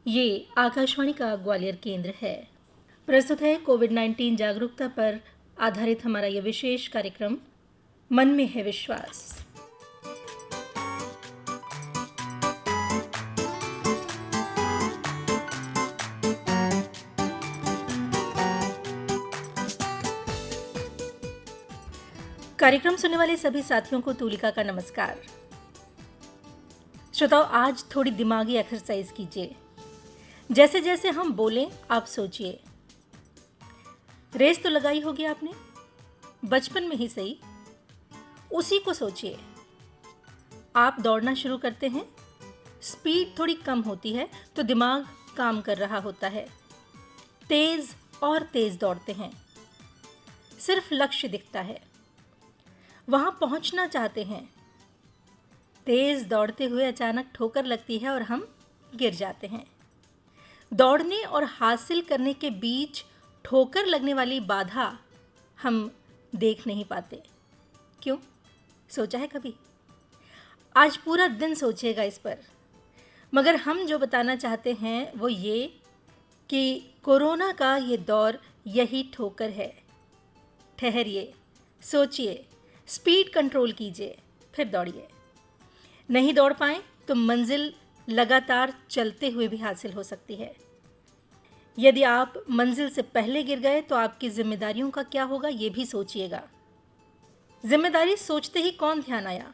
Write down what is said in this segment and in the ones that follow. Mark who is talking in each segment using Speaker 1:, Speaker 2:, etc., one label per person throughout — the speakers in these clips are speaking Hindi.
Speaker 1: ये आकाशवाणी का ग्वालियर केंद्र है। प्रस्तुत है कोविड-19 जागरूकता पर आधारित हमारा यह विशेष कार्यक्रम मन में है विश्वास। कार्यक्रम सुनने वाले सभी साथियों को तुलिका का नमस्कार। श्रोताओ, आज थोड़ी दिमागी एक्सरसाइज कीजिए। जैसे जैसे हम बोलें आप सोचिए। रेस तो लगाई होगी आपने, बचपन में ही सही, उसी को सोचिए। आप दौड़ना शुरू करते हैं, स्पीड थोड़ी कम होती है तो दिमाग काम कर रहा होता है। तेज और तेज दौड़ते हैं, सिर्फ लक्ष्य दिखता है, वहां पहुंचना चाहते हैं। तेज दौड़ते हुए अचानक ठोकर लगती है और हम गिर जाते हैं। दौड़ने और हासिल करने के बीच ठोकर लगने वाली बाधा हम देख नहीं पाते। क्यों? सोचा है कभी? आज पूरा दिन सोचिएगा इस पर। मगर हम जो बताना चाहते हैं वो ये कि कोरोना का ये दौर यही ठोकर है। ठहरिए, सोचिए, स्पीड कंट्रोल कीजिए, फिर दौड़िए। नहीं दौड़ पाएं तो मंजिल लगातार चलते हुए भी हासिल हो सकती है। यदि आप मंजिल से पहले गिर गए तो आपकी जिम्मेदारियों का क्या होगा ये भी सोचिएगा। जिम्मेदारी सोचते ही कौन ध्यान आया?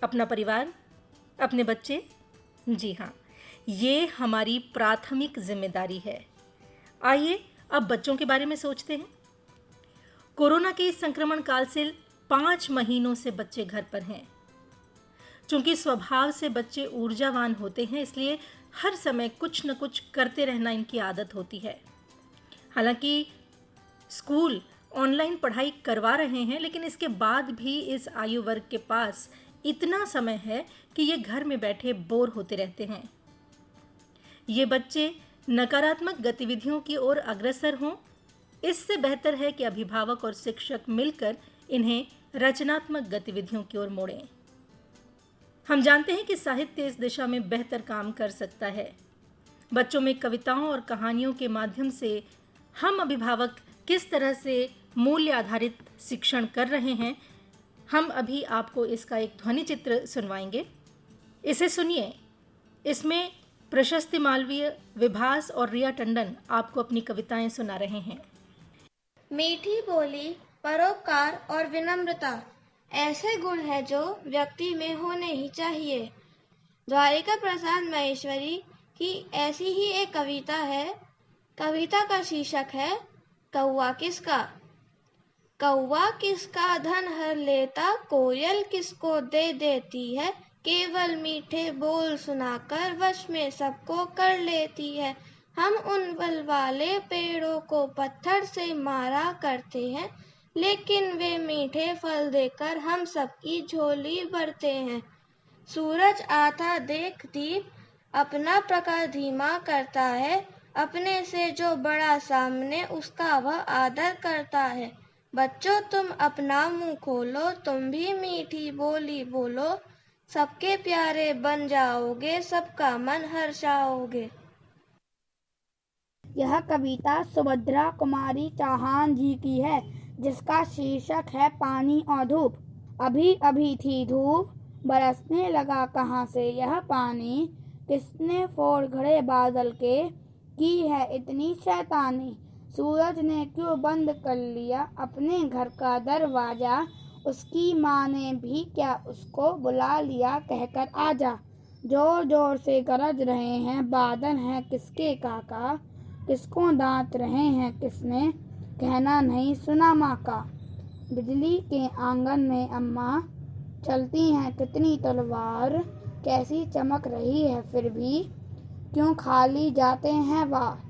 Speaker 1: अपना परिवार, अपने बच्चे? जी हाँ, ये हमारी प्राथमिक जिम्मेदारी है। आइए अब बच्चों के बारे में सोचते हैं। कोरोना के इस संक्रमण काल से 5 महीनों से बच्चे घर पर हैं। चूंकि स्वभाव से बच्चे ऊर्जावान होते हैं, इसलिए हर समय कुछ न कुछ करते रहना इनकी आदत होती है। हालांकि स्कूल ऑनलाइन पढ़ाई करवा रहे हैं, लेकिन इसके बाद भी इस आयु वर्ग के पास इतना समय है कि ये घर में बैठे बोर होते रहते हैं। ये बच्चे नकारात्मक गतिविधियों की ओर अग्रसर हों, इससे बेहतर है कि अभिभावक और शिक्षक मिलकर इन्हें रचनात्मक गतिविधियों की ओर मोड़ें। हम जानते हैं कि साहित्य इस दिशा में बेहतर काम कर सकता है। बच्चों में कविताओं और कहानियों के माध्यम से हम अभिभावक किस तरह से मूल्य आधारित शिक्षण कर रहे हैं, हम अभी आपको इसका एक ध्वनि चित्र सुनवाएंगे। इसे सुनिए। इसमें प्रशस्ति मालवीय, विभास और रिया टंडन आपको अपनी कविताएं सुना रहे हैं।
Speaker 2: मीठी बोली, परोपकार और विनम्रता ऐसे गुण है जो व्यक्ति में होने ही चाहिए। द्वारिका प्रसाद महेश्वरी की ऐसी ही एक कविता है। कविता का शीर्षक है कौवा किसका। कौवा किसका धन हर लेता, कोयल किसको दे देती है। केवल मीठे बोल सुनाकर वश में सबको कर लेती है। हम उन बल वाले पेड़ों को पत्थर से मारा करते हैं, लेकिन वे मीठे फल देकर हम सबकी झोली भरते हैं। सूरज आता देख दीप अपना प्रकाश धीमा करता है। अपने से जो बड़ा सामने उसका वह आदर करता है। बच्चों तुम अपना मुंह खोलो, तुम भी मीठी बोली बोलो। सबके प्यारे बन जाओगे, सबका मन हर्षाओगे।
Speaker 3: यह कविता सुभद्रा कुमारी चौहान जी की है, जिसका शीर्षक है पानी और धूप। अभी अभी थी धूप, बरसने लगा कहाँ से यह पानी। किसने फोड़ घड़े बादल के, की है इतनी शैतानी। सूरज ने क्यों बंद कर लिया अपने घर का दरवाजा। उसकी माँ ने भी क्या उसको बुला लिया कहकर आजा। जोर जोर से गरज रहे हैं बादल हैं किसके काका। किसको दांत रहे हैं किसने, कहना नहीं सुना माँ का। बिजली के आंगन में अम्मा चलती हैं कितनी तलवार। कैसी चमक रही है फिर भी, क्यों खाली जाते हैं वार।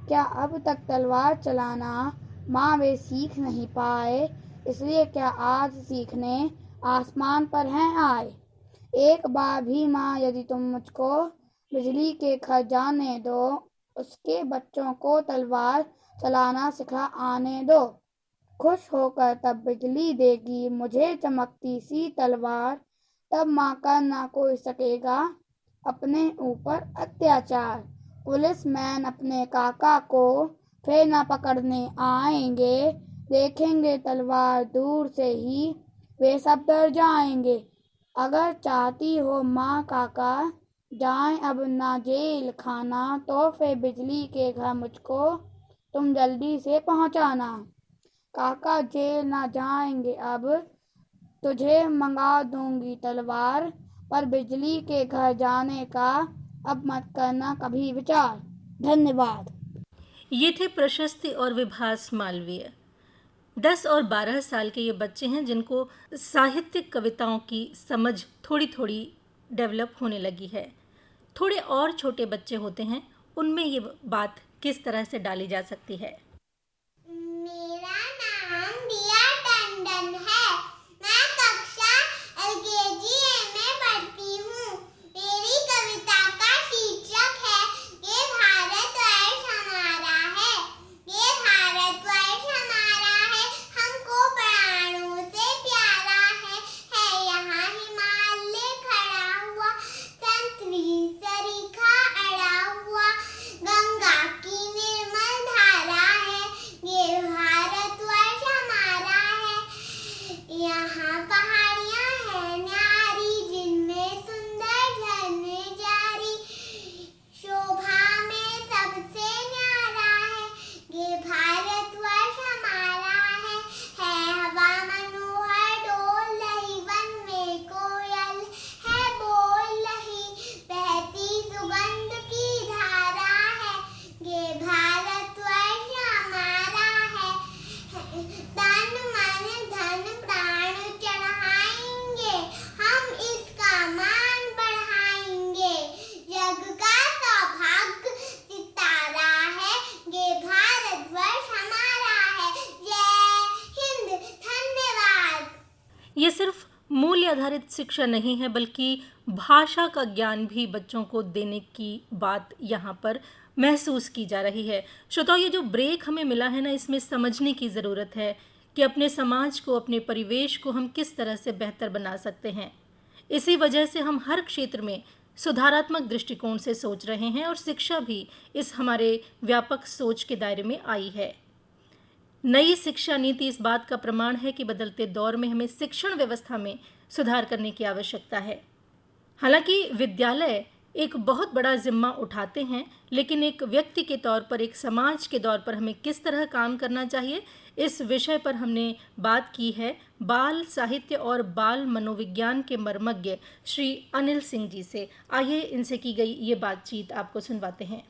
Speaker 3: क्या अब तक तलवार चलाना माँ वे सीख नहीं पाए, इसलिए क्या आज सीखने आसमान पर हैं आए। एक बार भी माँ यदि तुम मुझको बिजली के खजाने दो, उसके बच्चों को तलवार चलाना सिखा आने दो। खुश होकर तब बिजली देगी मुझे चमकती सी तलवार। तब माँ का ना कोई सकेगा अपने ऊपर अत्याचार। पुलिसमैन अपने काका को फिर न पकड़ने आएंगे, देखेंगे तलवार दूर से ही वे सब डर जाएंगे। अगर चाहती हो माँ काका जाएं अब ना जेल खाना, तो फिर बिजली के घर मुझको तुम जल्दी से पहुंचाना। काका जेल ना जाएंगे अब, तुझे मंगा दूंगी तलवार, पर बिजली के घर जाने का अब मत करना कभी विचार। धन्यवाद।
Speaker 1: ये थे प्रशस्ति और विभास मालवीय। 10 और 12 साल के ये बच्चे हैं जिनको साहित्यिक कविताओं की समझ थोड़ी थोड़ी डेवलप होने लगी है। थोड़े और छोटे बच्चे होते हैं, उनमें ये बात किस तरह से डाली जा सकती है।
Speaker 4: मेरा नाम दिया टंडन है। मैं कक्षा एलकेजी में पढ़ती हूँ। मेरी कविता का शीर्षक है ये भारतवर्ष हमारा है। ये भारतवर्ष हमारा है, हमको प्राणों से प्यारा है यहाँ हिमालय खड़ा हुआ, संतरी सरीखा अड़ा हुआ, गंगा की निर्मल धारा है। ये भारतवर्ष हमारा है। यहाँ पहाड़ियाँ हैं न्यारी, जिनमें सुंदर झरने जारी, शोभा में सबसे न्यारा है। ये भारतवर्ष हमारा है हवा मनोहर डोल रही, वन में कोयल है बोल रही, बहती सुगंध की धारा है। ये भारतवर्ष हमारा है। तन मन धन प्राण चढ़ाएंगे, हम इसका मान बढ़ाएंगे। जग का सौभाग्य सितारा है, ये भारतवर्ष हमारा है। जय हिंद, धन्यवाद।
Speaker 1: ये सिर्फ मूल्य आधारित शिक्षा नहीं है, बल्कि भाषा का ज्ञान भी बच्चों को देने की बात यहाँ पर महसूस की जा रही है। श्रोताओ, ये जो ब्रेक हमें मिला है ना, इसमें समझने की ज़रूरत है कि अपने समाज को, अपने परिवेश को हम किस तरह से बेहतर बना सकते हैं। इसी वजह से हम हर क्षेत्र में सुधारात्मक दृष्टिकोण से सोच रहे हैं और शिक्षा भी इस हमारे व्यापक सोच के दायरे में आई है। नई शिक्षा नीति इस बात का प्रमाण है कि बदलते दौर में हमें शिक्षण व्यवस्था में सुधार करने की आवश्यकता है। हालांकि विद्यालय एक बहुत बड़ा जिम्मा उठाते हैं, लेकिन एक व्यक्ति के तौर पर, एक समाज के तौर पर हमें किस तरह काम करना चाहिए, इस विषय पर हमने बात की है बाल साहित्य और बाल मनोविज्ञान के मर्मज्ञ श्री अनिल सिंह जी से। आइए इनसे की गई ये बातचीत आपको सुनवाते हैं।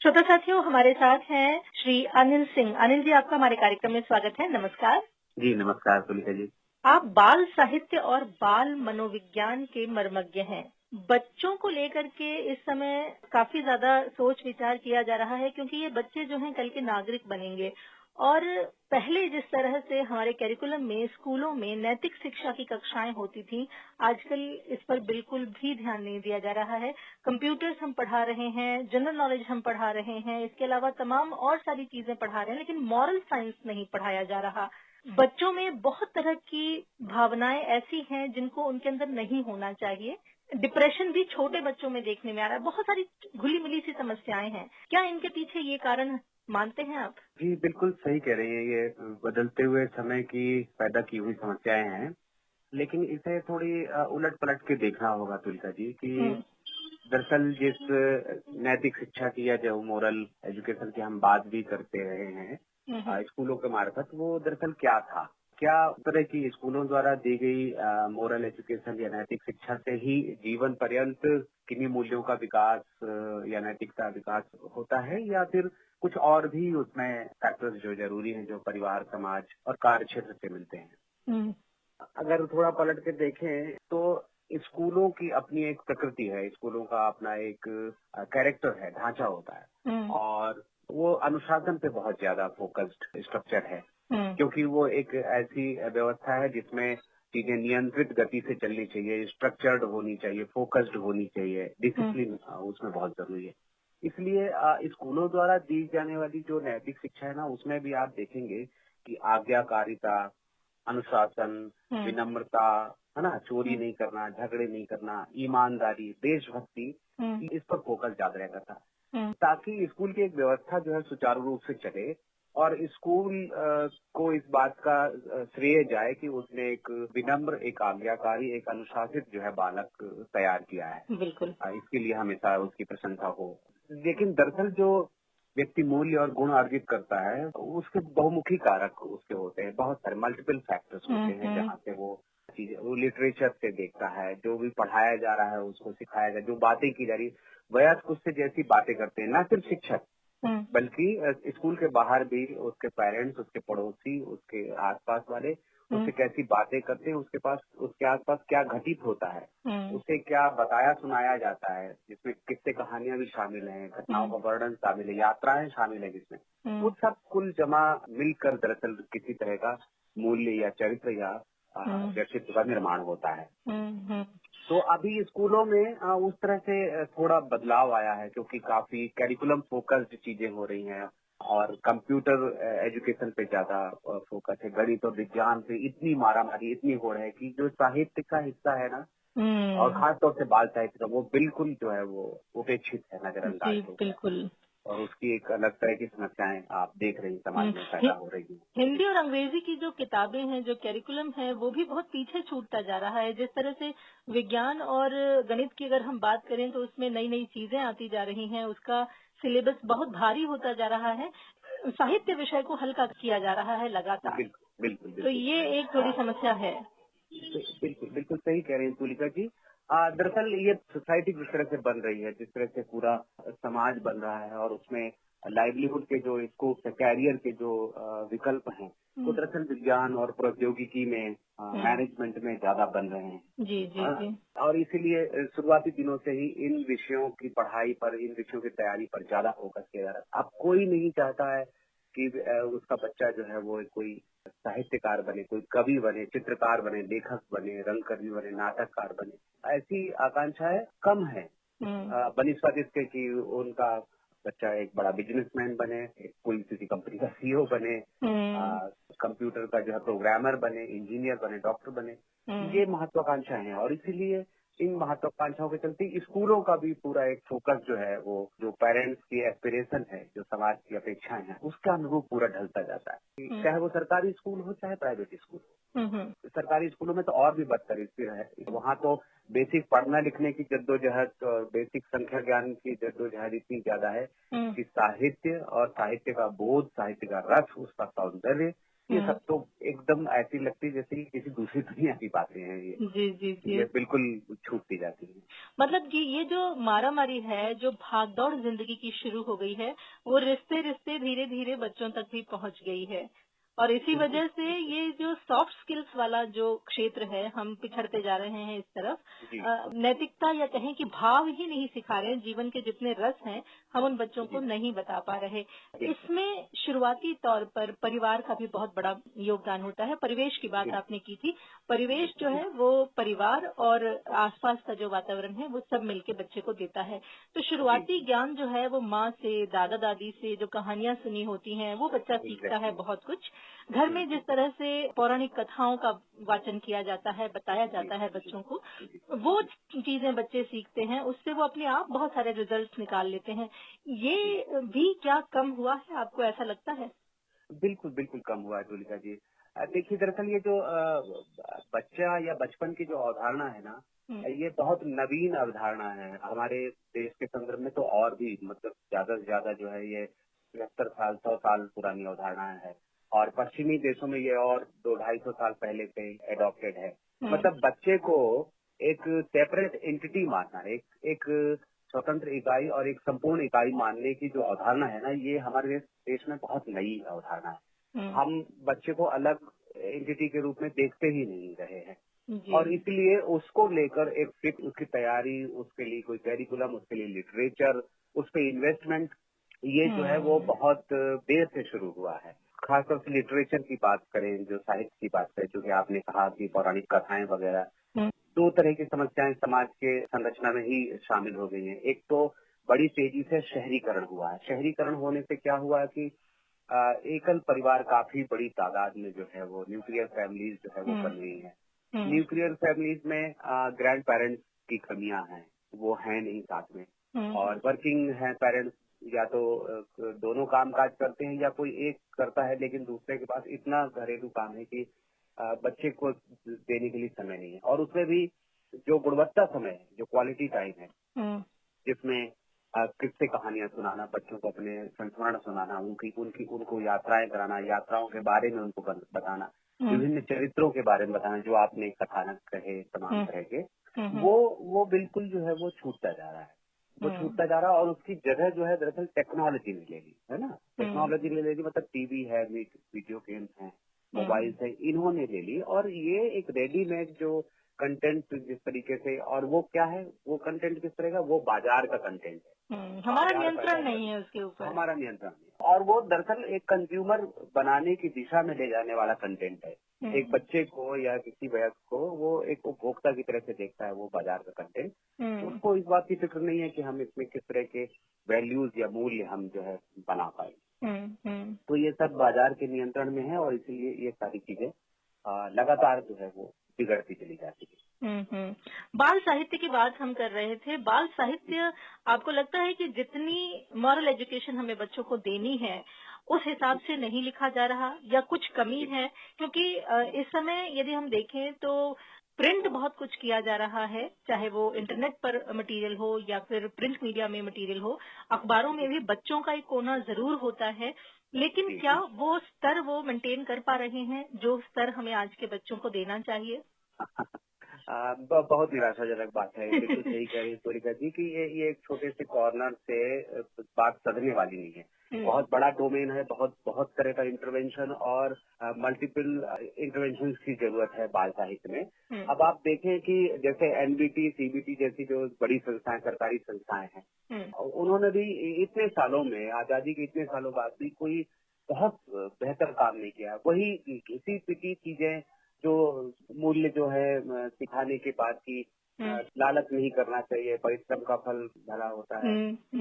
Speaker 1: श्रोता साथियों, हमारे साथ हैं श्री अनिल सिंह। अनिल जी, आपका हमारे कार्यक्रम में स्वागत है। नमस्कार
Speaker 5: जी। नमस्कार सुनीता जी।
Speaker 1: आप बाल साहित्य और बाल मनोविज्ञान के मर्मज्ञ हैं। बच्चों को लेकर के इस समय काफी ज्यादा सोच विचार किया जा रहा है, क्योंकि ये बच्चे जो हैं कल के नागरिक बनेंगे। और पहले जिस तरह से हमारे कैरिकुलम में, स्कूलों में नैतिक शिक्षा की कक्षाएं होती थी, आजकल इस पर बिल्कुल भी ध्यान नहीं दिया जा रहा है। कंप्यूटर्स हम पढ़ा रहे हैं, जनरल नॉलेज हम पढ़ा रहे हैं, इसके अलावा तमाम और सारी चीजें पढ़ा रहे हैं, लेकिन मॉरल साइंस नहीं पढ़ाया जा रहा। बच्चों में बहुत तरह की भावनाएं ऐसी हैं जिनको उनके अंदर नहीं होना चाहिए। डिप्रेशन भी छोटे बच्चों में देखने में आ रहा है। बहुत सारी घुली मिली सी समस्याएं हैं। क्या इनके पीछे ये कारण मानते हैं आप?
Speaker 5: जी बिल्कुल सही कह रही हैं। ये बदलते हुए समय की पैदा की हुई समस्याएं हैं, लेकिन इसे थोड़ी उलट पलट के देखना होगा तुलसा जी कि दरअसल जिस नैतिक शिक्षा की या जो मोरल एजुकेशन की हम बात भी करते रहे हैं स्कूलों के मार्फत, वो दरअसल क्या था। क्या तरह की स्कूलों द्वारा दी गई मोरल एजुकेशन या नैतिक शिक्षा से ही जीवन पर्यंत किन्हीं मूल्यों का विकास या नैतिकता विकास होता है, या फिर कुछ और भी उसमें फैक्टर्स जो जरूरी हैं, जो परिवार, समाज और कार्य क्षेत्र से मिलते हैं। अगर थोड़ा पलट के देखें तो स्कूलों की अपनी एक प्रकृति है, स्कूलों का अपना एक कैरेक्टर है, ढांचा होता है, और वो अनुशासन पे बहुत ज्यादा फोकस्ड स्ट्रक्चर है, क्योंकि वो एक ऐसी व्यवस्था है जिसमें चीजें नियंत्रित गति से चलनी चाहिए, स्ट्रक्चर्ड होनी चाहिए, फोकस्ड होनी चाहिए, डिसिप्लिन उसमें बहुत जरूरी है। इसलिए स्कूलों द्वारा दी जाने वाली जो नैतिक शिक्षा है ना, उसमें भी आप देखेंगे कि आज्ञाकारिता, अनुशासन, विनम्रता, है ना, चोरी नहीं करना, झगड़े नहीं करना, ईमानदारी, देशभक्ति, इस पर फोकस ज्यादा रहता था, ताकि स्कूल की एक व्यवस्था जो है सुचारू रूप से चले और स्कूल को इस बात का श्रेय जाए कि उसने एक विनम्र, एक आज्ञाकारी, एक अनुशासित जो है बालक तैयार किया है।
Speaker 1: बिल्कुल।
Speaker 5: इसके लिए हमेशा उसकी प्रशंसा हो। लेकिन दरअसल जो व्यक्ति मूल्य और गुण अर्जित करता है उसके बहुमुखी कारक उसके होते हैं, बहुत सारे मल्टीपल फैक्टर्स होते हैं जहाँ से वो चीजें, वो लिटरेचर से देखता है, जो भी पढ़ाया जा रहा है उसको सिखाया जा, जो बातें की जा रही, वयस्क उससे जैसी बातें करते हैं, न सिर्फ शिक्षक बल्कि स्कूल के बाहर भी उसके पेरेंट्स, उसके पड़ोसी, उसके आसपास वाले उससे कैसी बातें करते हैं, उसके आसपास क्या घटित होता है, उसे क्या बताया सुनाया जाता है, जिसमें किस्से कहानियां भी शामिल हैं, घटनाओं का वर्णन शामिल है, यात्राएं शामिल है, जिसमें वो सब कुल जमा मिलकर दरअसल किसी तरह का मूल्य या चरित्र या व्यक्तित्व का निर्माण होता है। तो अभी स्कूलों में उस तरह से थोड़ा बदलाव आया है, क्योंकि काफी करिकुलम फोकस्ड चीजें हो रही हैं और कंप्यूटर एजुकेशन पे ज्यादा फोकस है। गणित और विज्ञान से इतनी मारामारी, इतनी होड़ है कि जो साहित्य का हिस्सा है ना, और खासतौर से बाल साहित्य का, वो बिल्कुल जो है वो उपेक्षित है, नजरअंदाज हो,
Speaker 1: बिल्कुल।
Speaker 5: और उसकी एक अलग तरह की समस्याएं आप देख रही हैं समाज में पैदा हो रही हैं।
Speaker 1: हिंदी और अंग्रेजी की जो किताबें हैं, जो कैरिकुलम है, वो भी बहुत पीछे छूटता जा रहा है। जिस तरह से विज्ञान और गणित की अगर हम बात करें तो उसमें नई नई चीजें आती जा रही हैं, उसका सिलेबस बहुत भारी होता जा रहा है, साहित्य विषय को हल्का किया जा रहा है लगातार।
Speaker 5: बिल्कुल बिल्कुल
Speaker 1: तो ये एक थोड़ी समस्या है।
Speaker 5: बिल्कुल बिल्कुल सही कह रहे हैं तुलिका जी। दरअसल ये सोसाइटी जिस तरह से बन रही है, जिस तरह से पूरा समाज बन रहा है और उसमें लाइवलीहुड के जो स्कोप है, कैरियर के जो विकल्प हैं, वो दरअसल विज्ञान और प्रौद्योगिकी में, मैनेजमेंट में ज्यादा बन रहे हैं।
Speaker 1: जी जी जी।
Speaker 5: और इसीलिए शुरुआती दिनों से ही इन विषयों की पढ़ाई पर, इन विषयों की तैयारी पर ज्यादा फोकस किया जा रहा है। अब कोई नहीं चाहता है कि उसका बच्चा जो है वो कोई साहित्यकार बने, कोई कवि बने, चित्रकार बने, लेखक बने, रंगकर्मी बने, नाटककार बने। ऐसी आकांक्षाएं कम है बनिस्पत इसके कि उनका बच्चा एक बड़ा बिजनेसमैन बने, कोई किसी कंपनी का सीईओ बने, कंप्यूटर का जो है प्रोग्रामर बने, इंजीनियर बने, डॉक्टर बने। ये महत्वाकांक्षाएं हैं और इसीलिए इन महत्वाकांक्षाओं के चलते स्कूलों का भी पूरा एक फोकस जो है वो जो पेरेंट्स की एस्पिरेशन है, जो समाज की अपेक्षाएं हैं, उसके अनुरूप पूरा ढलता जाता है, चाहे वो सरकारी स्कूल हो चाहे प्राइवेट स्कूल हो। सरकारी स्कूलों में तो और भी बदतर स्थिति है। वहाँ तो बेसिक पढ़ना लिखने की जद्दोजहद और बेसिक संख्या ज्ञान की जद्दोजहद इतनी ज्यादा है कि साहित्य और साहित्य का बोध, साहित्य का रस, उसका सौंदर्य, ये सब तो एकदम ऐसी लगती है जैसे कि किसी दूसरी दुनिया की बातें हैं।
Speaker 1: जी जी जी।
Speaker 5: ये बिल्कुल छूटती जाती है।
Speaker 1: मतलब कि ये जो मारामारी है, जो भागदौड़ जिंदगी की शुरू हो गई है, वो रिश्ते रिश्ते धीरे धीरे बच्चों तक भी पहुंच गई है। और इसी वजह से ये जो सॉफ्ट स्किल्स वाला जो क्षेत्र है, हम पिछड़ते जा रहे हैं इस तरफ। नैतिकता या कहें कि भाव ही नहीं सिखा रहे हैं, जीवन के जितने रस हैं हम उन बच्चों को नहीं बता पा रहे। इसमें शुरुआती तौर पर परिवार का भी बहुत बड़ा योगदान होता है। परिवेश की बात आपने की थी, परिवेश जो है वो परिवार और आसपास का जो वातावरण है वो सब मिलके बच्चे को देता है। तो शुरुआती ज्ञान जो है वो माँ से, दादा दादी से जो कहानियां सुनी होती हैं वो बच्चा सीखता है बहुत कुछ। घर में जिस तरह से पौराणिक कथाओं का वाचन किया जाता है, बताया जाता है बच्चों को, वो चीजें बच्चे सीखते हैं, उससे वो अपने आप बहुत सारे रिजल्ट्स निकाल लेते हैं। ये भी क्या कम हुआ है, आपको ऐसा लगता है?
Speaker 5: बिल्कुल बिल्कुल कम हुआ है तुलिका जी। देखिए दरअसल ये जो बच्चा या बचपन की जो अवधारणा है ना, ये बहुत नवीन अवधारणा है। हमारे देश के संदर्भ में तो और भी मतलब ज्यादा से ज्यादा जो है ये 75 साल 100 साल पुरानी अवधारणा है और पश्चिमी देशों में ये और 200-250 साल पहले से एडॉप्टेड है। मतलब बच्चे को एक सेपरेट एंटिटी मानना, एक स्वतंत्र इकाई और एक संपूर्ण इकाई मानने की जो अवधारणा है ना, ये हमारे देश में बहुत नई अवधारणा है। हम बच्चे को अलग एंटिटी के रूप में देखते ही नहीं रहे हैं और इसलिए उसको लेकर एक फिट, उसकी तैयारी, उसके लिए कोई कैरिकुलम, उसके लिए लिटरेचर, उस पर इन्वेस्टमेंट, ये जो है वो बहुत देर से शुरू हुआ है। खासतौर से लिटरेचर की बात करें, जो साहित्य की बात करें, क्योंकि आपने कहा कि पौराणिक कथाएं वगैरह, दो तरह की समस्याएं समाज के संरचना में ही शामिल हो गई हैं। एक तो बड़ी तेजी से शहरीकरण हुआ है। शहरीकरण होने से क्या हुआ कि एकल परिवार काफी बड़ी तादाद में जो है वो न्यूक्लियर फैमिलीज जो है वो बन गई हैं। न्यूक्लियर फैमिलीज में ग्रैंड पेरेंट्स की कमियां हैं, वो हैं नहीं साथ में, और वर्किंग हैं पेरेंट्स, या तो दोनों काम काज करते हैं या कोई एक करता है लेकिन दूसरे के पास इतना घरेलू काम है कि बच्चे को देने के लिए समय नहीं है। और उसमें भी जो गुणवत्ता समय है, जो क्वालिटी टाइम है, जिसमें किस्से कहानियां सुनाना, बच्चों को अपने संस्मरण सुनाना, उनको यात्राएं कराना, यात्राओं के बारे में उनको बताना, विभिन्न चरित्रों के बारे में बताना, जो आपने कथानक कहे तमाम तरह के, वो बिल्कुल जो है वो छूटता जा रहा है। वो छूटता जा रहा है और उसकी जगह जो है दरअसल टेक्नोलॉजी ने ले ली, है ना। टेक्नोलॉजी ने ले ली, मतलब टीवी है, वीडियो गेम्स हैं, मोबाइल है, इन्होंने ले ली। और ये एक रेडीमेड जो कंटेंट जिस तरीके से, और वो क्या है, वो कंटेंट किस तरह का, वो बाजार का कंटेंट है,
Speaker 1: हमारा नियंत्रण नहीं है उसके ऊपर,
Speaker 5: हमारा नियंत्रण नहीं है। और वो दरअसल एक कंज्यूमर बनाने की दिशा में ले जाने वाला कंटेंट है। एक बच्चे को या किसी वयस्क को वो एक उपभोक्ता की तरह से देखता है वो बाजार का कंटेंट। उसको इस बात की फिक्र नहीं है कि हम इसमें किस तरह के वैल्यूज या मूल्य हम जो है बना पाए। तो ये सब बाजार के नियंत्रण में है और इसीलिए ये सारी चीजें लगातार जो है वो बिगड़ती चली जाती है।
Speaker 1: बाल साहित्य की बात हम कर रहे थे। बाल साहित्य, आपको लगता है कि जितनी मॉरल एजुकेशन हमें बच्चों को देनी है उस हिसाब से नहीं लिखा जा रहा, या कुछ कमी है? क्योंकि इस समय यदि हम देखें तो प्रिंट बहुत कुछ किया जा रहा है, चाहे वो इंटरनेट पर मटेरियल हो या फिर प्रिंट मीडिया में मटेरियल हो। अखबारों में भी बच्चों का एक कोना जरूर होता है, लेकिन क्या वो स्तर वो मेंटेन कर पा रहे हैं जो स्तर हमें आज के बच्चों को देना चाहिए?
Speaker 5: बहुत निराशाजनक बात है। बिल्कुल सही कह रही है सूरिका जी कि ये एक छोटे से कॉर्नर से बात सदने वाली नहीं है। बहुत बड़ा डोमेन है, बहुत तरह का इंटरवेंशन और मल्टीपल इंटरवेंशन की जरूरत है बाल साहित्य में। अब आप देखें कि जैसे एनबीटी, सीबीटी जैसी जो बड़ी संस्थाएं, सरकारी संस्थाएं हैं, उन्होंने भी इतने सालों में, आजादी के इतने सालों बाद भी कोई बहुत बेहतर काम नहीं किया। वही घिसी पिटी चीजें, जो मूल्य जो है सिखाने के बाद की, लालच नहीं करना चाहिए, परिश्रम का फल भला होता है,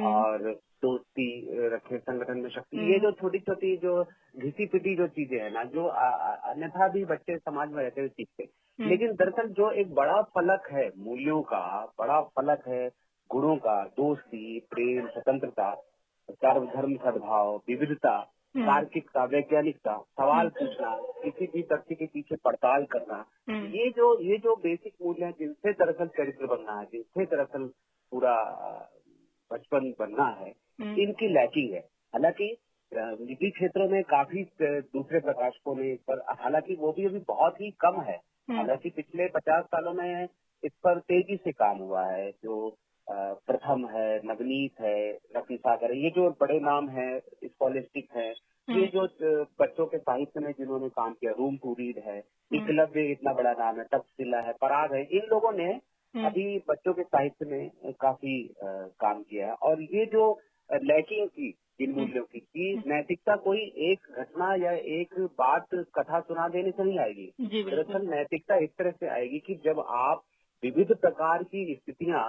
Speaker 5: और दोस्ती रखे संगठन में शक्ति, ये जो छोटी छोटी जो घिसी पिटी जो चीजें है ना, जो अन्यथा भी बच्चे समाज में रहते हुए सीखते, लेकिन दरअसल जो एक बड़ा फलक है मूल्यों का, बड़ा फलक है गुणों का, दोस्ती, प्रेम, स्वतंत्रता, सर्वधर्म सद्भाव, विविधता, तार्किकता, वैज्ञानिकता, सवाल पूछना, किसी भी तथ्य के पीछे पड़ताल करना, ये जो बेसिक मूल्य है जिनसे दरअसल चरित्र बनना है, जिनसे दरअसल पूरा बचपन बनना है, इनकी लैकिंग है। हालांकि निजी क्षेत्रों में काफी दूसरे प्रकाशकों ने इस पर, हालांकि वो भी अभी बहुत ही कम है। हालांकि पिछले 50 सालों में इस पर तेजी से काम हुआ है। जो प्रथम है, नवनीत है, रत्न सागर है, ये जो बड़े नाम है, स्कॉलिस्टिक है, ये जो बच्चों के साहित्य में जिन्होंने काम किया, रूम टू रीड है, एकलव्य इतना बड़ा नाम है, तक्षशिला है, पराग है, इन लोगों ने अभी बच्चों के साहित्य में काफी काम किया है। और ये जो लैकिंग थी इन मूल्यों की, कि नैतिकता कोई एक घटना या एक बात कथा सुना देने से नहीं आएगी। दरअसल नैतिकता इस तरह से आएगी कि जब आप विविध प्रकार की स्थितियां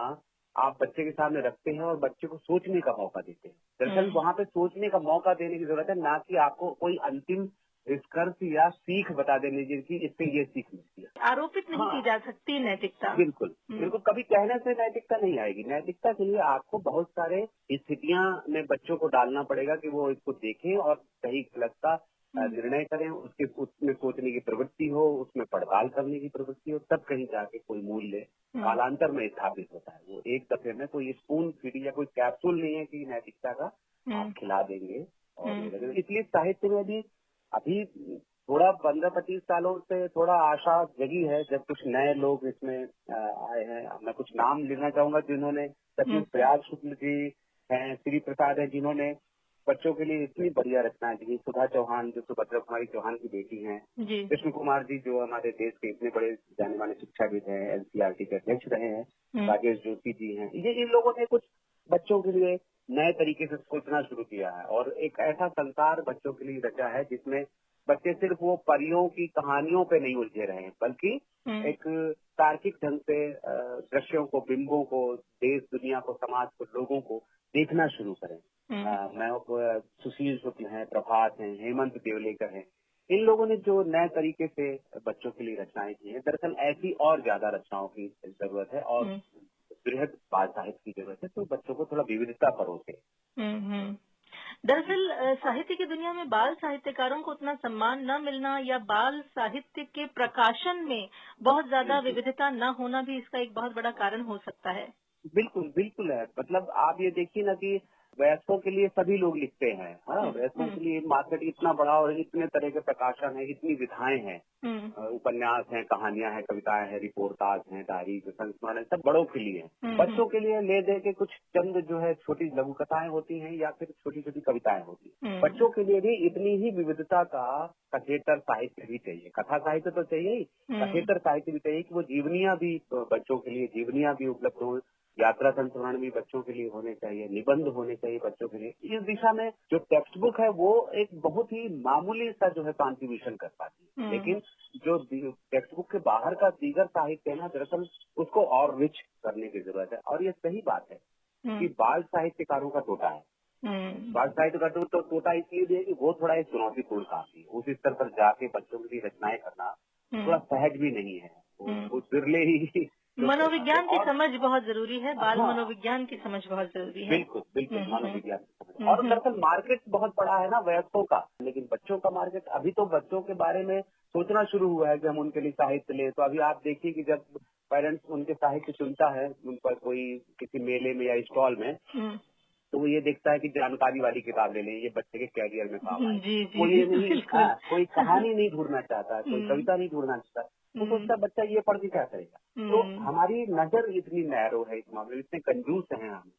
Speaker 5: आप बच्चे के सामने रखते हैं और बच्चे को सोचने का मौका देते हैं। दरअसल वहाँ पे सोचने का मौका देने की जरूरत है, ना कि आपको कोई अंतिम निष्कर्ष या सीख बता देने की इससे ये सीख मिलती है।
Speaker 1: आरोपित नहीं की जा सकती नैतिकता।
Speaker 5: बिल्कुल बिल्कुल, कभी कहने से नैतिकता नहीं आएगी। नैतिकता के लिए आपको बहुत सारे स्थितियां में बच्चों को डालना पड़ेगा कि वो इसको देखें और सही गलत का निर्णय करें, उसमें सोचने की प्रवृत्ति हो, उसमें पड़ताल करने की प्रवृत्ति हो, तब कहीं जाके कोई मूल्य कालांतर में स्थापित होता है। वो एक दफे में कोई स्पून फीड या कोई कैप्सूल नहीं है कि नैतिकता का आप खिला देंगे। और इसलिए साहित्य में भी अभी थोड़ा 15-25 सालों से थोड़ा आशा जगी है, जब कुछ नए लोग इसमें आए हैं। मैं कुछ नाम लेना चाहूंगा जिन्होंने, सतीश प्रयाग शुक्ल जी हैं, श्री प्रसाद है, जिन्होंने बच्चों के लिए इतनी बढ़िया रचनाएं दी, सुधा चौहान जो सुभद्रा कुमारी चौहान की बेटी हैं, कृष्ण कुमार जी जो हमारे देश के इतने बड़े जाने माने शिक्षाविद हैं, एनसीईआरटी के अध्यक्ष रहे हैं, राजेश जोशी जी हैं, ये इन लोगों ने कुछ बच्चों के लिए नए तरीके से सोचना शुरू किया है और एक ऐसा संसार बच्चों के लिए रचा है जिसमें बच्चे सिर्फ वो परियों की कहानियों पे नहीं उलझे रहे हैं, बल्कि एक तार्किक ढंग से दृश्यों को, बिंबों को, देश दुनिया को, समाज को, लोगों को देखना शुरू करें। मैं सुशील शुक्ल हैं, प्रभात हैं, हेमंत देवलेकर हैं, इन लोगों ने जो नए तरीके से बच्चों के लिए रचनाएं की हैं, दरअसल ऐसी और ज्यादा रचनाओं की जरूरत है और बृहद बाल साहित्य की जरूरत है, तो बच्चों को थोड़ा विविधता परोसे।
Speaker 1: हम्म। दरअसल साहित्य की दुनिया में बाल साहित्यकारों को उतना सम्मान न मिलना या बाल साहित्य के प्रकाशन में बहुत ज्यादा विविधता न होना भी इसका एक बहुत बड़ा कारण हो सकता है।
Speaker 5: बिल्कुल बिल्कुल है। मतलब आप ये देखिए ना कि वयस्कों के लिए सभी लोग लिखते हैं, हाँ, वयस्कों के लिए मार्केट इतना बड़ा और इतने तरह के प्रकाशन है, इतनी विधाएं हैं, उपन्यास हैं, कहानियां हैं, कविताएं हैं, रिपोर्टाज हैं, डायरी, संस्मरण है, सब बड़ों के लिए हैं। बच्चों के लिए ले दे के कुछ चंद जो है छोटी लघु कथाएं होती हैं या फिर छोटी छोटी कविताएं होती हैं। बच्चों के लिए भी इतनी ही विविधता का कथेतर साहित्य भी चाहिए। कथा साहित्य तो चाहिए ही, कथेतर साहित्य भी चाहिए कि वो जीवनियां भी बच्चों के लिए जीवनियां भी उपलब्ध हो, यात्रा संस्मरण भी बच्चों के लिए होने चाहिए, निबंध होने चाहिए बच्चों के लिए। इस दिशा में जो टेक्स्ट बुक है वो एक बहुत ही मामूली सा जो है कॉन्ट्रीब्यूशन कर पाती है, लेकिन जो टेक्स्ट बुक के बाहर का दीगर साहित्य है ना, दरअसल उसको और रिच करने की जरूरत है। और ये सही बात है कि बाल साहित्यकारों का टोटा है। बाल साहित्य का तो टोटा इसलिए भी है कि वो थोड़ा एक चुनौतीपूर्ण काम है। उस स्तर पर जाके बच्चों के लिए रचनाएं करना थोड़ा सहज भी नहीं है। वो बिरले ही
Speaker 1: मनोविज्ञान की समझ बहुत जरूरी है। बाल मनोविज्ञान की समझ बहुत जरूरी है।
Speaker 5: बिल्कुल बिल्कुल, मनोविज्ञान की समझ। और दरअसल मार्केट बहुत बड़ा है ना वयस्कों का, लेकिन बच्चों का मार्केट अभी तो बच्चों के बारे में सोचना शुरू हुआ है कि हम उनके लिए साहित्य ले। तो अभी आप देखिए कि जब पेरेंट्स उनके साहित्य चुनता है, उन पर कोई किसी मेले में या स्टॉल में, तो वो ये देखता है कि जानकारी वाली किताब ले लें, ये बच्चे के कैरियर में काम आए। वो ये नहीं, कोई कहानी नहीं ढूंढना चाहता, कोई कविता नहीं ढूंढना चाहता, वो सोचता बच्चा ये पढ़ के क्या करेगा। तो हमारी नजर इतनी नैरो है इस मामले में, इतने कंजूस हैं हम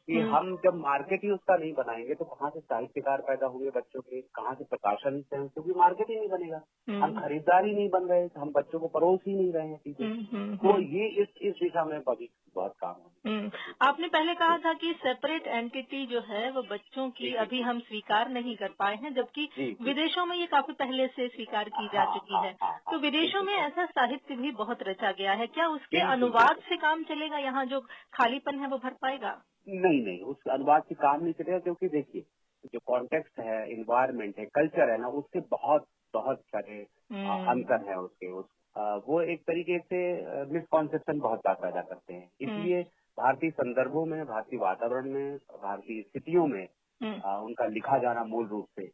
Speaker 5: कि हम जब मार्केट ही उसका नहीं बनाएंगे तो कहाँ से साहित्यकार पैदा होंगे बच्चों के, कहाँ से प्रकाशन से, क्योंकि मार्केट ही नहीं बनेगा। हम खरीदार ही नहीं बन रहे, हम बच्चों को परोस ही नहीं रहे हैं चीजें। तो ये इस दिशा में बहुत काम है।
Speaker 1: आपने पहले कहा था कि सेपरेट एंटिटी जो है वो बच्चों की अभी हम स्वीकार नहीं कर पाए हैं, जबकि विदेशों में ये काफी पहले से स्वीकार की जा चुकी है। तो विदेशों में ऐसा साहित्य भी बहुत रचा गया है, क्या उसके अनुवाद से काम चलेगा? यहाँ जो खालीपन है वो भर पाएगा?
Speaker 5: नहीं, उस अनुवाद से काम नहीं चलेगा, क्योंकि देखिए जो कॉन्टेक्स्ट है, इन्वायरमेंट है, कल्चर है ना, उससे बहुत बहुत सारे अंतर है उसके। वो एक तरीके से मिसकॉन्सेप्शन बहुत ज्यादा पैदा करते हैं। इसलिए भारतीय संदर्भों में, भारतीय वातावरण में, भारतीय स्थितियों में उनका लिखा जाना मूल रूप से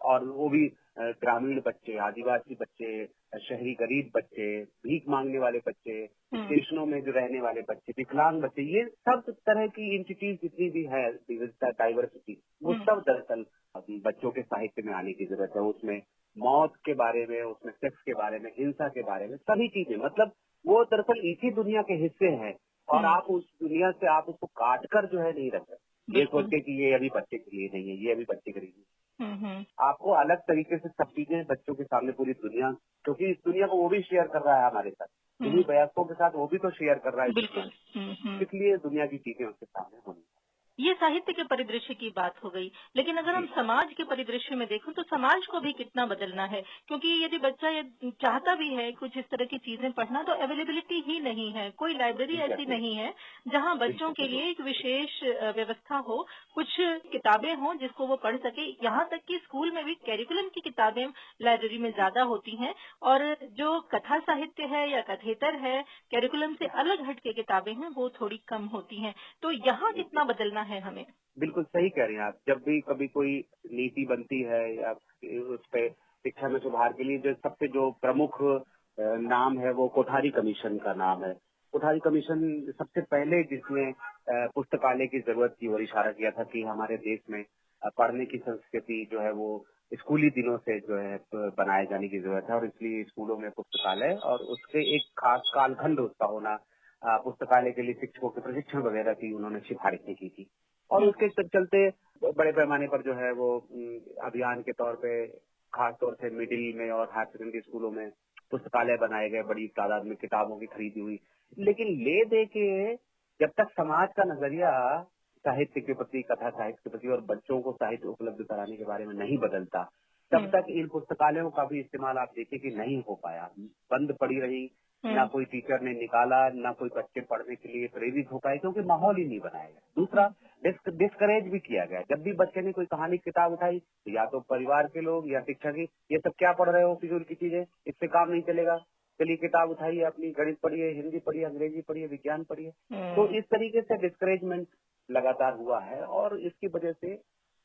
Speaker 5: और वो भी ग्रामीण बच्चे, आदिवासी बच्चे, शहरी गरीब बच्चे, भीख मांगने वाले बच्चे, स्टेशनों में जो रहने वाले बच्चे, विकलांग बच्चे, ये सब तरह की एंटिटीज जितनी भी है, विविधता, डाइवर्सिटी, वो सब दरअसल बच्चों के साहित्य में आने की जरूरत है। उसमें मौत के बारे में, उसमें सेक्स के बारे में, हिंसा के बारे में, सभी चीजें, मतलब वो दरअसल इसी दुनिया के हिस्से हैं और आप उस दुनिया से आप उसको काट कर जो है नहीं रख सकते, ये सोच के कि ये अभी बच्चे के लिए नहीं है, ये अभी बच्चे के लिए नहीं। आपको अलग तरीके से सब चीजें बच्चों के सामने, पूरी दुनिया, क्योंकि इस दुनिया को वो भी शेयर कर रहा है हमारे साथ, इन्हीं वयस्कों के साथ वो भी तो शेयर कर रहा है।
Speaker 1: बिल्कुल।
Speaker 5: इसलिए दुनिया की चीजें उसके सामने होनी।
Speaker 1: ये साहित्य के परिदृश्य की बात हो गई, लेकिन अगर हम समाज के परिदृश्य में देखें तो समाज को भी कितना बदलना है, क्योंकि यदि बच्चा ये चाहता भी है कुछ इस तरह की चीजें पढ़ना, तो अवेलेबिलिटी ही नहीं है। कोई लाइब्रेरी ऐसी नहीं है जहां बच्चों के लिए एक विशेष व्यवस्था हो, कुछ किताबें हों जिसको वो पढ़ सके। यहाँ तक कि स्कूल में भी कैरिकुलम की किताबें लाइब्रेरी में ज्यादा होती हैं और जो कथा साहित्य है या कथेतर है, कैरिकुलम से अलग हट के किताबें हैं, वो थोड़ी कम होती हैं। तो यहाँ कितना बदलना है हमें?
Speaker 5: बिल्कुल सही कह रही हैं आप। जब भी कभी कोई नीति बनती है या उस पे शिक्षा में सुधार के लिए जो सबसे जो प्रमुख नाम है वो कोठारी कमीशन का नाम है। कोठारी कमीशन सबसे पहले जिसने पुस्तकालय की जरूरत की ओर इशारा किया था कि हमारे देश में पढ़ने की संस्कृति जो है वो स्कूली दिनों से जो है बनाए जाने की जरूरत है और इसलिए स्कूलों में पुस्तकालय और उसके एक खास कालखंड उसका होना, पुस्तकालय के लिए शिक्षकों के प्रशिक्षण वगैरह की उन्होंने सिफारिशें की थी और उसके चलते बड़े पैमाने पर जो है वो अभियान के तौर पे खास तौर से मिडिल में और हायर सेकेंडरी स्कूलों में पुस्तकालय बनाए गए, बड़ी तादाद में किताबों की खरीदी हुई। लेकिन ले दे के जब तक समाज का नजरिया साहित्य के प्रति, कथा साहित्य के प्रति और बच्चों को साहित्य उपलब्ध कराने के बारे में नहीं बदलता, तब तक इन पुस्तकालयों का भी इस्तेमाल आप देखिए कि नहीं हो पाया, बंद पड़ी रही। ना कोई टीचर ने निकाला, ना कोई बच्चे पढ़ने के लिए प्रेरित हो पाए, क्योंकि माहौल ही नहीं बनाया गया। दूसरा, डिस्करेज भी किया गया। जब भी बच्चे ने कोई कहानी की किताब उठाई तो या तो परिवार के लोग या शिक्षक ही, ये सब क्या पढ़ रहे हो, फिजूल की चीजें, इससे काम नहीं चलेगा, चलिए किताब उठाइए अपनी, गणित पढ़िए, हिंदी पढ़िए, अंग्रेजी पढ़िए, विज्ञान पढ़िए। तो इस तरीके से डिस्करेजमेंट लगातार हुआ है और इसकी वजह से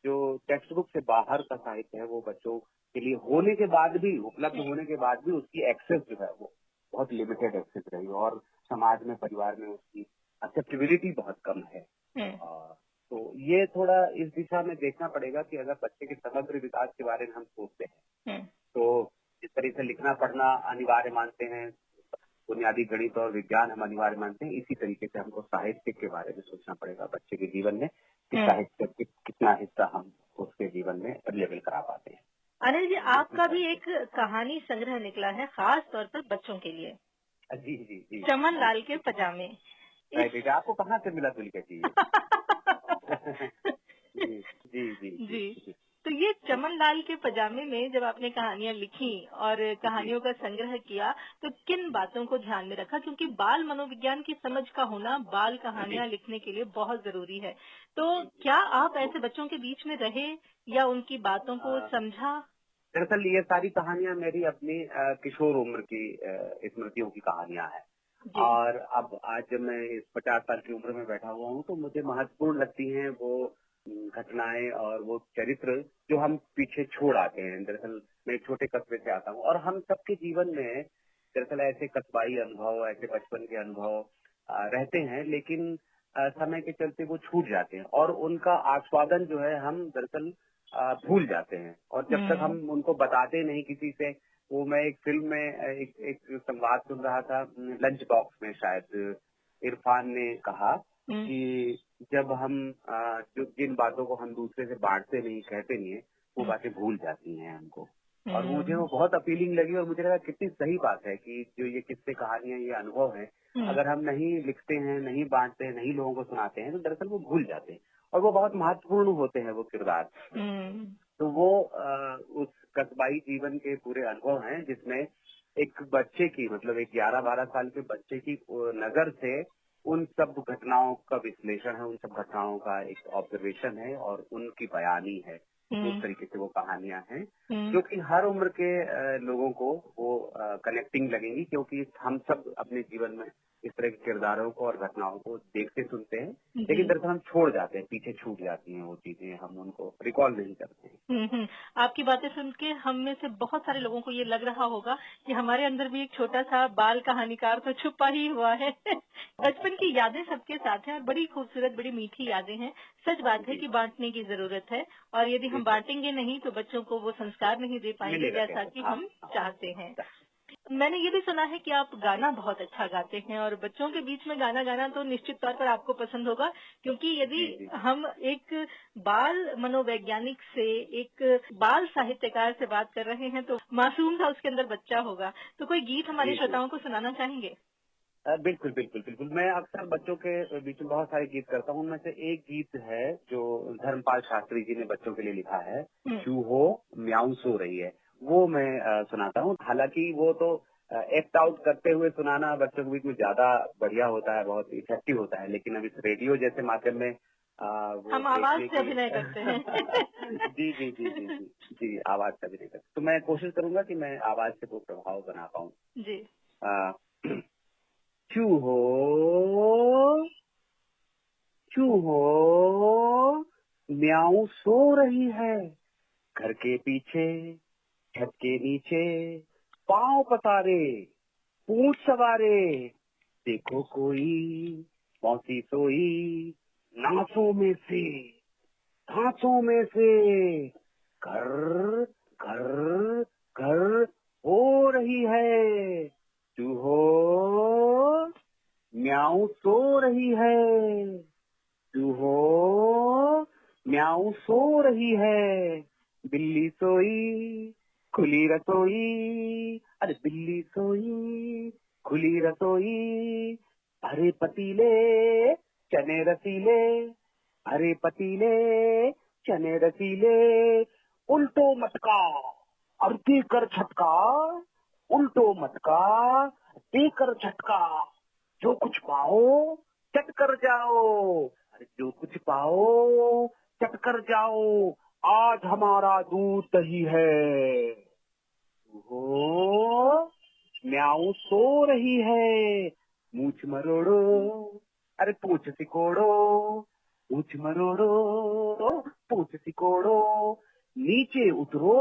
Speaker 5: जो टेक्स्ट बुक से बाहर का साहित्य है वो बच्चों के लिए होने के बाद भी, उपलब्ध होने के बाद भी उसकी एक्सेस जो है वो बहुत लिमिटेड एक्सेस रही और समाज में, परिवार में उसकी एक्सेप्टेबिलिटी बहुत कम है। तो ये थोड़ा इस दिशा में देखना पड़ेगा कि अगर बच्चे के समग्र विकास के बारे में हम सोचते हैं तो जिस तरह से लिखना पढ़ना अनिवार्य मानते हैं, बुनियादी गणित और विज्ञान हम अनिवार्य मानते हैं, इसी तरीके से हमको साहित्य के बारे में सोचना पड़ेगा बच्चे के जीवन में कि साहित्य कितना हिस्सा हम उसके जीवन में अवेलेबल करा पाते हैं।
Speaker 1: अनिल जी, आपका भी एक कहानी संग्रह निकला है खास तौर पर बच्चों के लिए।
Speaker 5: जी जी जी।
Speaker 1: चमन लाल के पजामे।
Speaker 5: आपको कहाँ से मिला तुलिका जी? जी जी जी
Speaker 1: जी। तो ये चमन लाल के पजामे में जब आपने कहानियां लिखी और कहानियों का संग्रह किया तो किन बातों को ध्यान में रखा? क्योंकि बाल मनोविज्ञान की समझ का होना बाल कहानियां लिखने के लिए बहुत जरूरी है। तो क्या आप ऐसे बच्चों के बीच में रहे या उनकी बातों को समझा?
Speaker 5: दरअसल ये सारी कहानियां मेरी अपनी किशोर उम्र की स्मृतियों की कहानियां हैं। और अब आज जब मैं इस 50 साल की उम्र में बैठा हुआ हूँ तो मुझे महत्वपूर्ण लगती हैं वो घटनाएं और वो चरित्र जो हम पीछे छोड़ आते हैं। दरअसल मैं एक छोटे कस्बे से आता हूँ और हम सबके जीवन में दरअसल ऐसे कस्बाई अनुभव, ऐसे बचपन के अनुभव रहते हैं, लेकिन समय के चलते वो छूट जाते हैं और उनका आस्वादन जो है हम दरअसल भूल जाते हैं। और जब तक हम उनको बताते नहीं किसी से, वो मैं एक फिल्म में एक संवाद सुन रहा था, लंच बॉक्स में शायद इरफान ने कहा कि जब हम जो जिन बातों को हम दूसरे से बांटते नहीं, कहते नहीं है, वो बातें भूल जाती हैं हमको। और मुझे वो बहुत अपीलिंग लगी और मुझे लगा कितनी सही बात है कि जो ये किस्से, कहानियां, ये अनुभव है, अगर हम नहीं लिखते हैं, नहीं बांटते हैं, नहीं लोगों को सुनाते हैं तो दरअसल वो भूल जाते हैं और वो बहुत महत्वपूर्ण होते हैं वो किरदार। तो वो उस कस्बाई जीवन के पूरे अनुभव हैं जिसमें एक बच्चे की, मतलब एक 11-12 साल के बच्चे की नजर से उन सब घटनाओं का विश्लेषण है, उन सब घटनाओं का एक ऑब्जर्वेशन है और उनकी बयानी है। उस तरीके से वो कहानियां हैं जो कि हर उम्र के लोगों को वो कनेक्टिंग लगेंगी, क्योंकि हम सब अपने जीवन में इस तरह के किरदारों को और घटनाओं को देखते सुनते हैं, लेकिन दरअसल हम छोड़ जाते हैं, पीछे छूट जाती हैं वो चीजें, हम उनको रिकॉल नहीं करते हैं।
Speaker 1: आपकी बातें सुन के हम में से बहुत सारे लोगों को ये लग रहा होगा कि हमारे अंदर भी एक छोटा सा बाल कहानीकार तो छुपा ही हुआ है। बचपन की यादें सबके साथ हैं और बड़ी खूबसूरत, बड़ी मीठी यादें हैं। सच बात है कि बांटने की जरूरत है और यदि हम बांटेंगे नहीं तो बच्चों को वो संस्कार नहीं दे पाएंगे जैसा कि हम चाहते हैं। मैंने ये भी सुना है कि आप गाना बहुत अच्छा गाते हैं और बच्चों के बीच में गाना गाना तो निश्चित तौर पर आपको पसंद होगा, क्योंकि यदि हम एक बाल मनोवैज्ञानिक से, एक बाल साहित्यकार से बात कर रहे हैं तो मासूम था उसके अंदर बच्चा होगा। तो कोई गीत हमारे श्रोताओं को सुनाना चाहेंगे?
Speaker 5: बिल्कुल बिल्कुल बिल्कुल। मैं अक्सर बच्चों के बीच में बहुत सारे गीत करता हूँ। उनमें से एक गीत है जो धर्मपाल शास्त्री जी ने बच्चों के लिए लिखा है, चूहो म्याऊं सो रही है, वो मैं सुनाता हूँ। हालांकि वो तो एक्ट आउट करते हुए सुनाना बच्चों के बीच में ज्यादा बढ़िया होता है, बहुत इफेक्टिव होता है, लेकिन अब इस रेडियो जैसे माध्यम में वो
Speaker 1: हम आवाज से अभिनय करते हैं।
Speaker 5: जी जी जी जी जी जी, आवाज से अभिनय करते, तो मैं कोशिश करूंगा कि मैं आवाज से वो प्रभाव बना पाऊँ जी। चूहो चूहो म्याऊं सो रही है, घर के पीछे, छत के नीचे, पांव पसारे, पूंछ सवारे, देखो कोई मौसी सोई नासों में से, घासों में से, घर घर घर हो रही है, चूहो म्याऊं सो रही है, चूहो म्याऊं सो रही है, बिल्ली सोई खुली रसोई, अरे बिल्ली सोई खुली रसोई, हरे पतीले चने रसीले, हरे पतीले चने रसीले, उल्टो मटका और देकर झटका, उल्टो मटका देकर झटका, जो कुछ पाओ चट कर जाओ, जो कुछ पाओ चट कर जाओ, आज हमारा दूध दही है। हो म्याऊ सो रही है, मूछ मरोड़ो, अरे पूछ सिकोड़ो, पूछ मरोड़ो, पूछ सिकोड़ो, नीचे उतरो,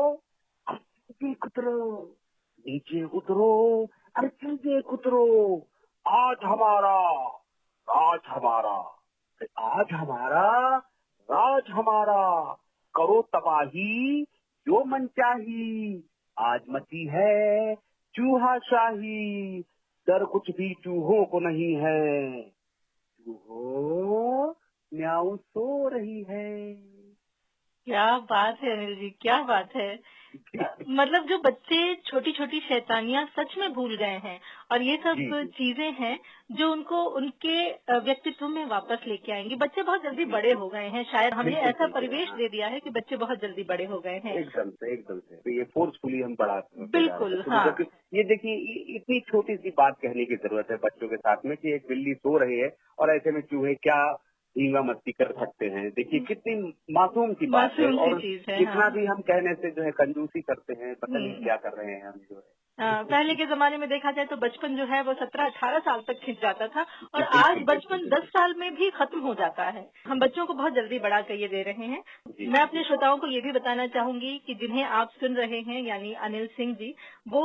Speaker 5: अब सीधे कुतरो, नीचे उतरो, अरे सीधे कुतरो, आज हमारा, आज हमारा, आज हमारा, राज हमारा, करो तबाही जो मन चाही, आज मची है चूहा शाही, डर कुछ भी चूहों को नहीं है, चूहो म्याऊ सो रही है।
Speaker 1: क्या बात है अनिल जी, क्या बात है। मतलब जो बच्चे छोटी छोटी शैतानियां सच में भूल गए हैं और ये सब
Speaker 5: जी।
Speaker 1: चीजें हैं जो उनको उनके व्यक्तित्व में वापस लेके आएंगी। बच्चे बहुत जल्दी बड़े हो गए हैं, शायद हमने
Speaker 5: बिल्कुल,
Speaker 1: ऐसा
Speaker 5: बिल्कुल,
Speaker 1: परिवेश
Speaker 5: हाँ।
Speaker 1: दे दिया है कि बच्चे बहुत जल्दी बड़े हो गए हैं।
Speaker 5: एकदम से, एकदम से। तो ये फोर्सफुली हम बढ़ाते हैं।
Speaker 1: बिल्कुल, हाँ।
Speaker 5: ये देखिए, इतनी छोटी सी बात कहने की जरूरत है बच्चों के साथ में कि एक बिल्ली सो रही है और ऐसे में चूहे क्या धींगा मस्ती कर सकते हैं। देखिए कितनी मासूम सी बात है,
Speaker 1: मासूम सी
Speaker 5: और
Speaker 1: चीज है,
Speaker 5: जितना
Speaker 1: हाँ।
Speaker 5: भी हम कहने से जो है कंजूसी करते हैं, पता नहीं
Speaker 1: हम्म।
Speaker 5: क्या कर रहे हैं हम जो है।
Speaker 1: पहले के जमाने में देखा जाए तो बचपन जो है वो 17-18 साल तक खिंच जाता था और
Speaker 5: बिल्कुल,
Speaker 1: आज
Speaker 5: बिल्कुल,
Speaker 1: बचपन
Speaker 5: बिल्कुल।
Speaker 1: 10 साल में भी खत्म हो जाता है। हम बच्चों को बहुत जल्दी बढ़ा कर ये दे रहे हैं।
Speaker 5: जी।
Speaker 1: मैं अपने श्रोताओं को ये भी बताना चाहूंगी कि जिन्हें आप सुन रहे हैं यानी अनिल सिंह जी, वो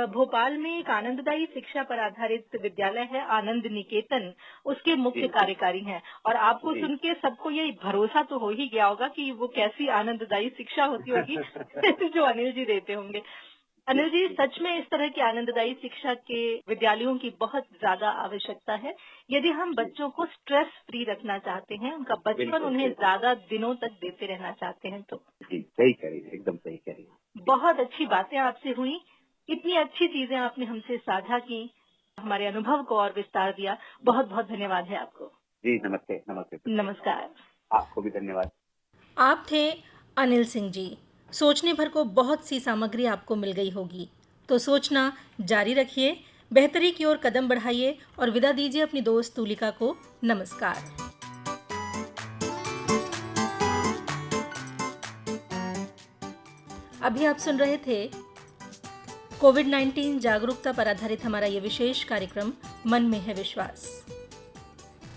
Speaker 1: भोपाल में एक आनंददायी शिक्षा पर आधारित विद्यालय है आनंद निकेतन, उसके मुख्य
Speaker 5: जी।
Speaker 1: कार्यकारी हैं। और आपको
Speaker 5: जी।
Speaker 1: सुन के सबको ये भरोसा तो हो ही गया होगा कि वो कैसी आनंददायी शिक्षा होती होगी जो अनिल जी देते होंगे। अनिल जी, सच में इस तरह की आनंददायी शिक्षा के विद्यालयों की बहुत ज्यादा आवश्यकता है यदि हम बच्चों को स्ट्रेस फ्री रखना चाहते हैं, उनका बचपन
Speaker 5: बिल्कुल,
Speaker 1: उन्हें
Speaker 5: बिल्कुल।
Speaker 1: ज्यादा दिनों तक देते रहना चाहते हैं। तो
Speaker 5: जी, सही कह रही है, एकदम सही कह रही है।
Speaker 1: बहुत अच्छी बातें आपसे हुई, इतनी अच्छी चीजें आपने हमसे साझा की, हमारे अनुभव को और विस्तार दिया। बहुत बहुत धन्यवाद है आपको।
Speaker 5: जी, नमस्ते, नमस्ते।
Speaker 1: नमस्कार।
Speaker 5: आपको भी धन्यवाद।
Speaker 1: आप थे अनिल सिंह जी। सोचने भर को बहुत सी सामग्री आपको मिल गई होगी, तो सोचना जारी रखिए, बेहतरी की ओर कदम बढ़ाइए और विदा दीजिए अपनी दोस्त तुलिका को। नमस्कार। अभी आप सुन रहे थे कोविड-19 जागरूकता पर आधारित हमारा ये विशेष कार्यक्रम मन में है विश्वास।